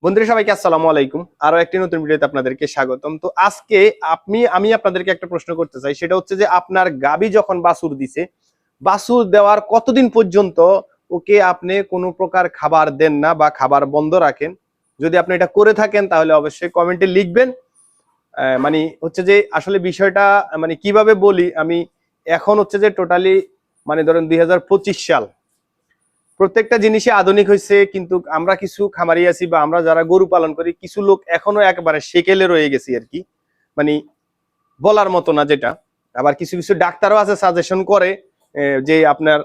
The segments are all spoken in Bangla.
বন্ধুরা সবাইকে আসসালামু আলাইকুম। আরো একটি নতুন ভিডিওতে আপনাদেরকে স্বাগতম। তো আজকে আমি আপনাদেরকে একটা প্রশ্ন করতে চাই, সেটা হচ্ছে যে আপনার গাবি যখন বাছুর দিছে, বাছুর দেওয়ার কতদিন পর্যন্ত ওকে আপনি কোনো প্রকার খাবার দেন না বা খাবার বন্ধ রাখেন? যদি আপনি এটা করে থাকেন তাহলে অবশ্যই কমেন্টে লিখবেন। মানে হচ্ছে যে আসলে বিষয়টা মানে কিভাবে বলি আমি। এখন হচ্ছে যে টোটালি মানে ধরেন 2025 সাল, প্রত্যেকটা জিনিসই আধুনিক হয়েছে, কিন্তু আমরা কিছু খামারি আছি বা আমরা যারা গরু পালন করি কিছু লোক এখনো একেবারে সেকেলে রয়ে গেছি আর কি, মানে বলার মতো না যেটা। আবার কিছু কিছু ডাক্তারও আছে সাজেশন করে যে আপনার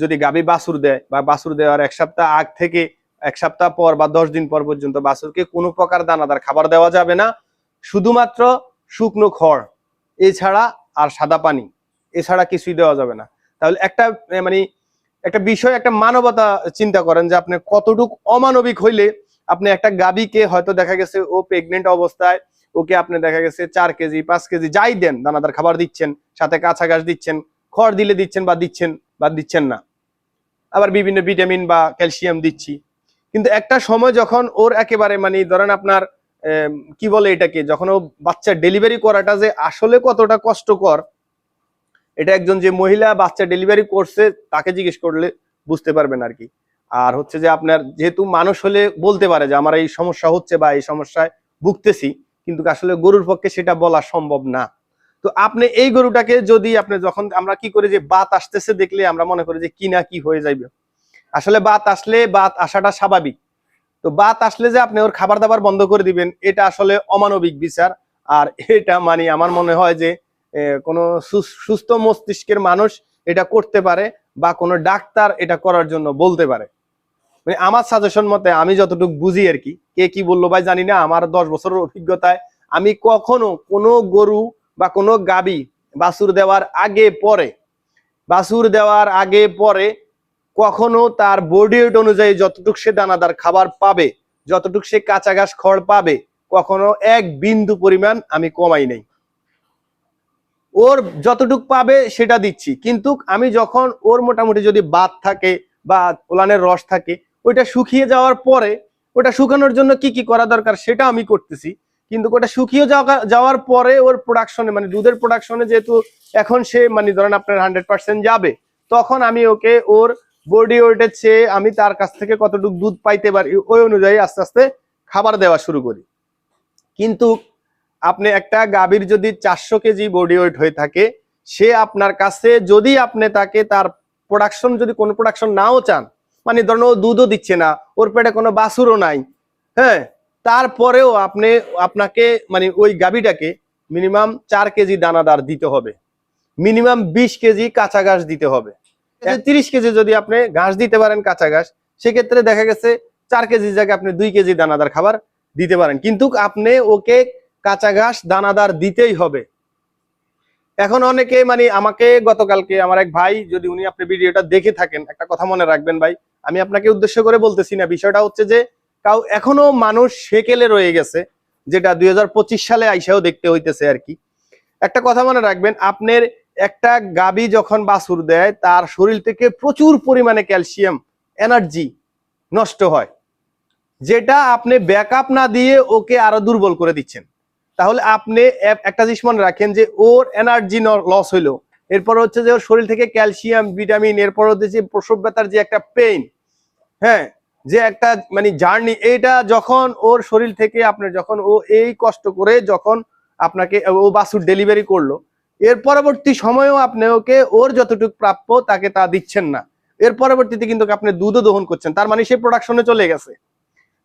যদি গাভী বাছুর দেয় বা বাছুর দেওয়ার এক সপ্তাহ আগ থেকে এক সপ্তাহ পর বা 10 দিন পর পর্যন্ত বাছুরকে কোনো প্রকার দানাদার খাবার দেওয়া যাবে না, শুধুমাত্র শুকনো খড় এছাড়া আর সাদা পানি এছাড়া কিছুই দেওয়া যাবে না। তাহলে একটা মানে একটা বিষয়, একটা মানবতা চিন্তা করেন যে আপনি কতটুকু অমানবিক হইলে আপনি একটা গাভীকে হয়তো দেখা গেছে ও প্রেগনেন্ট অবস্থায় ওকে আপনি দেখা গেছে 4 কেজি 5 কেজি যাই দেন দানাদার খাবার দিচ্ছেন, সাথে কাঁচা ঘাস দিচ্ছেন, খড় দিলে দিচ্ছেন বা দিচ্ছেন না, আবার বিভিন্ন ভিটামিন বা ক্যালসিয়াম দিচ্ছি। কিন্তু একটা সময় যখন ওর একেবারে মানে ধরেন আপনার কি বলে এটাকে, যখন ও বাচ্চা ডেলিভারি করাটা যে আসলে কতটা কষ্টকর, এটা একজন যে মহিলা বাচ্চা ডেলিভারি করছে তাকে জিজ্ঞেস করলে বুঝতে পারবেন আর কি। আর হচ্ছে যে আপনার যেহেতু মানুষ হলে বলতে পারে যে আমার এই সমস্যা হচ্ছে বা এই সমস্যায় ভুগতেছি, কিন্তু আসলে গরুর পক্ষে সেটা বলা সম্ভব না। তো আপনি এই গরুটাকে যদি আপনি যখন আমরা কি করি যে বাত আসতেছে দেখলে আমরা মনে করি যে কি না কি হয়ে যাইবে, আসলে বাত আসলে বাত আসাটা স্বাভাবিক। তো বাত আসলে যে আপনি ওর খাবার দাবার বন্ধ করে দিবেন এটা আসলে অমানবিক বিচার। আর এটা মানে আমার মনে হয় যে কোনো সুস্থ মস্তিষ্কের মানুষ এটা করতে পারে বা কোনো ডাক্তার এটা করার জন্য বলতে পারে। মানে আমার সাজেশন মতে আমি যতটুকু বুঝি আর কি, কে কি বললো ভাই জানি না, আমার 10 বছরের অভিজ্ঞতায় আমি কখনো কোনো গরু বা কোনো গাবি বাছুর দেওয়ার আগে পরে কখনো তার বডি ওয়েট অনুযায়ী যতটুকু সে দানাদার খাবার পাবে, যতটুকু সে কাঁচা ঘাস খড় পাবে, কখনো এক বিন্দু পরিমাণ আমি কমাই নাই। ওর যতটুক পাবে সেটা দিচ্ছি, কিন্তু আমি যখন ওর মোটামুটি যদি বাত থাকে বা ওলানের রস থাকে, ওইটা শুকিয়ে যাওয়ার পরে ওটা শুকানোর জন্য কি কি করা দরকার সেটা আমি করতেছি। কিন্তু ওটা শুকিয়ে যাওয়ার পরে ওর প্রোডাকশনে মানে দুধের প্রোডাকশনে যেহেতু এখন সে মানে ধরেন আপনার 100% যাবে, তখন আমি ওকে ওর বডি ওয়েটের চেয়ে আমি তার কাছ থেকে কতটুকু দুধ পাইতে পারি ওই অনুযায়ী আস্তে আস্তে খাবার দেওয়া শুরু করি। কিন্তু আপনি একটা গাভীর যদি 400 কেজি বডি ওয়েট হয়ে থাকে, সে আপনার কাছে যদি আপনি তাকে তার প্রোডাকশন যদি কোনো প্রোডাকশন নাও চান, মানে ধরেন ও দুধও দিচ্ছে না, ওর পেটে কোনো বাছুরও নাই, হ্যাঁ, তারপরেও আপনাকে মানে ওই গাভীটাকে মিনিমাম 4 কেজি দানাদার দিতে হবে, মিনিমাম 20 কেজি কাঁচা ঘাস দিতে হবে। 30 কেজি যদি আপনি ঘাস দিতে পারেন কাঁচা ঘাস, সেক্ষেত্রে দেখা গেছে 4 কেজি জায়গায় আপনি 2 কেজি দানাদার খাবার দিতে পারেন, কিন্তু আপনি ওকে কাঁচা ঘাস দানাদার দিতেই হবে। এখন অনেকে মানে আমাকে গতকালকে আমার এক ভাই, যদি উনি আপনি ভিডিওটা দেখে থাকেন একটা কথা মনে রাখবেন ভাই, আমি আপনাকে উদ্দেশ্য করে বলতেছি না, বিষয়টা হচ্ছে যে এখনো মানুষ সেকেলে রয়ে গেছে, যেটা 2025 সালে আইসাও দেখতে হইতেছে আর কি। একটা কথা মনে রাখবেন, আপনার একটা গাভী যখন বাছুর দেয় তার শরীর থেকে প্রচুর পরিমাণে ক্যালসিয়াম এনার্জি নষ্ট হয়, যেটা আপনি ব্যাকআপ না দিয়ে ওকে আরো দুর্বল করে দিচ্ছেন। তাহলে আপনি একটা জিনিস মনে রাখেন যে ওর এনার্জি লস হইলো, এরপর হচ্ছে যে ওর শরীর থেকে ক্যালসিয়াম ভিটামিন, এরপর হচ্ছে যে প্রসব ব্যথার যে একটা পেইন, হ্যাঁ, যে একটা মানে জার্নি, এইটা যখন ওর শরীর থেকে আপনার যখন ও এই কষ্ট করে যখন আপনাকে ও বাছুর ডেলিভারি করলো, এর পরবর্তী সময়েও আপনি ওকে ওর যতটুকু প্রাপ্য তাকে তা দিচ্ছেন না, এর পরবর্তীতে কিন্তু আপনি দুধও দহন করছেন, তার মানে সে প্রোডাকশনে চলে গেছে।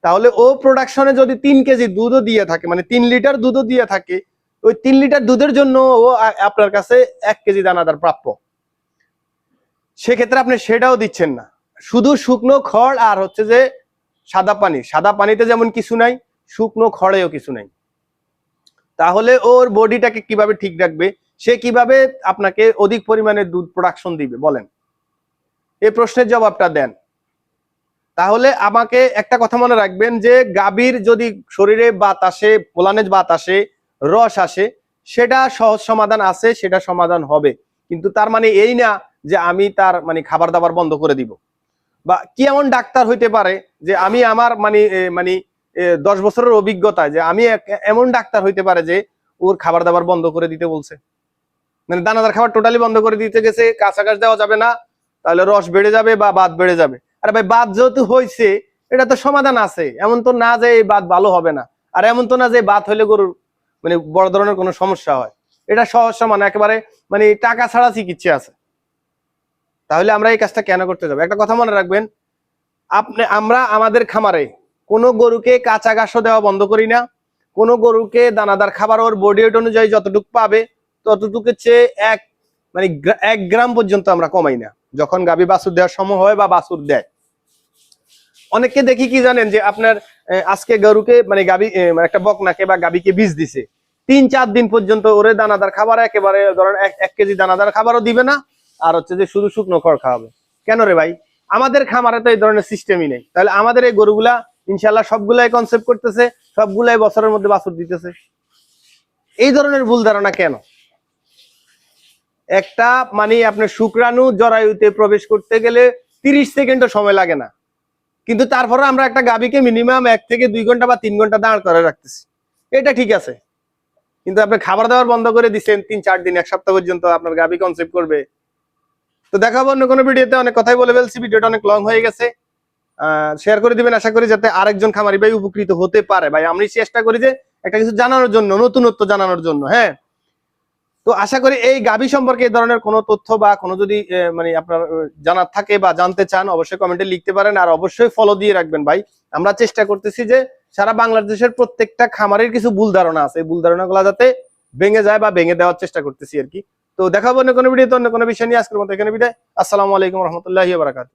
তাহলে ও প্রোডাকশনে যদি 3 কেজি দুধও দিয়ে থাকে, মানে 3 লিটার দুধও দিয়ে থাকে, ওই 3 লিটার দুধের জন্য ও আপনার কাছে 1 কেজি দানাদার প্রাপ্য, সেক্ষেত্রে আপনি সেটাও দিচ্ছেন না, শুধু শুকনো খড় আর হচ্ছে যে সাদা পানিতে যেমন কিছু নাই, শুকনো খড়েও কিছু নাই। তাহলে ওর বডিটাকে কিভাবে ঠিক রাখবে, সে কিভাবে আপনাকে অধিক পরিমাণে দুধ প্রোডাকশন দিবে বলেন? এই প্রশ্নের জবাবটা দেন। তাহলে আমাকে একটা কথা মনে রাখবেন যে গাভীর যদি শরীরে বাত আসে, পোলানে বাত আসে, রস আসে, সেটা সহজ সমাধান আছে, সেটা সমাধান হবে, কিন্তু তার মানে এই না যে আমি তার মানে খাবার দাবার বন্ধ করে দিব। বা কি এমন ডাক্তার হইতে পারে যে আমি আমার মানে 10 বছরের অভিজ্ঞতায় যে আমি এমন ডাক্তার হইতে পারে যে ওর খাবার দাবার বন্ধ করে দিতে বলছে, মানে দানাদার খাবার টোটালি বন্ধ করে দিতে গেছে, কাঁচা ঘাস দেওয়া যাবে না, তাহলে রস বেড়ে যাবে বা বাত বেড়ে যাবে। আরে ভাই বাত যেহেতু হয়েছে এটা তো সমাধান আছে, এমন তো না যে এই বাত ভালো হবে না, আর এমন তো না যে বাত হইলে গরুর মানে বড় ধরনের কোনো সমস্যা হয়। এটা সহজ সমান একেবারে, মানে টাকা ছাড়া চিকিৎসা আছে। তাহলে আমরা এই কাজটা কেন করতে যাবো? একটা কথা মনে রাখবেন, আমরা আমাদের খামারে কোনো গরুকে কাঁচা ঘাসও দেওয়া বন্ধ করি না, কোনো গরুকে দানাদার খাবার ওর বডি ওয়েট অনুযায়ী যতটুকু পাবে ততটুকুর চেয়ে 1 গ্রাম পর্যন্ত আমরা কমাই না যখন গাভী বাছুর দেওয়ার সময় হয় বা বাছুর দেয়। অনেককে দেখি কি জানেন, যে আপনার আজকে গরুকে মানে গাভী একটা বকনাকে বা গাভীকে বীজ দিছে, 3-4 দিন পর্যন্ত ওরে দানাদার খাবার একেবারে ধরেন 1 কেজি দানাদার খাবারও দিবে না, আর হচ্ছে যে শুধু শুকনো খড় খাওয়াবে। কেন রে ভাই? আমাদের খামারে তো এই ধরনের সিস্টেমই নেই। তাহলে আমাদের এই গরুগুলা ইনশাল্লাহ সবগুলাই কনসেপ্ট করতেছে, সবগুলাই বছরের মধ্যে বাছুর দিতেছে। এই ধরনের ভুল ধারণা কেন? একটা মানে আপনার শুক্রাণু জরায়ুতে প্রবেশ করতে গেলে 30 সেকেন্ডও সময় লাগে না, কিন্তু তারপরে আমরা একটা গাভীকে মিনিমাম 1 থেকে 2 ঘন্টা বা 3 ঘন্টা দাঁড় করে রাখতেছি। এটা ঠিক আছে, কিন্তু আপনি খাবার দাবার বন্ধ করে দিচ্ছেন 3-4 দিন 1 সপ্তাহ পর্যন্ত আপনার গাভী কনসেপ্ট করবে। তো দেখাবো অন্য কোনো ভিডিওতে, অনেক কথাই বলে ফেলছি, ভিডিওটা অনেক লং হয়ে গেছে। শেয়ার করে দিবেন, আশা করি যাতে আরেকজন খামারি ভাই উপকৃত হতে পারে। ভাই আমি চেষ্টা করি যে একটা কিছু জানানোর জন্য, নতুনত্ব জানানোর জন্য। হ্যাঁ, তো আশা করি এই গাভী সম্পর্কে এই ধরনের কোনো তথ্য বা কোনো যদি মানে আপনার জানার থাকে বা জানতে চান অবশ্যই কমেন্টে লিখতে পারেন, আর অবশ্যই ফলো দিয়ে রাখবেন ভাই। আমরা চেষ্টা করতেছি যে সারা বাংলাদেশের প্রত্যেকটা খামারের কিছু ভুল ধারণা আছে, এই ভুল ধারণাগুলো যাতে ভেঙে যায় বা ভেঙে দেওয়ার চেষ্টা করতেছি আর কি। তো দেখাবো অন্য কোনো ভিডিওতে অন্য কোনো বিষয় নিয়ে। আজকের মতো এখানে বিদায়। আসসালামু আলাইকুম রহমতুল্লাহি ওয়া বারাকাতুহু।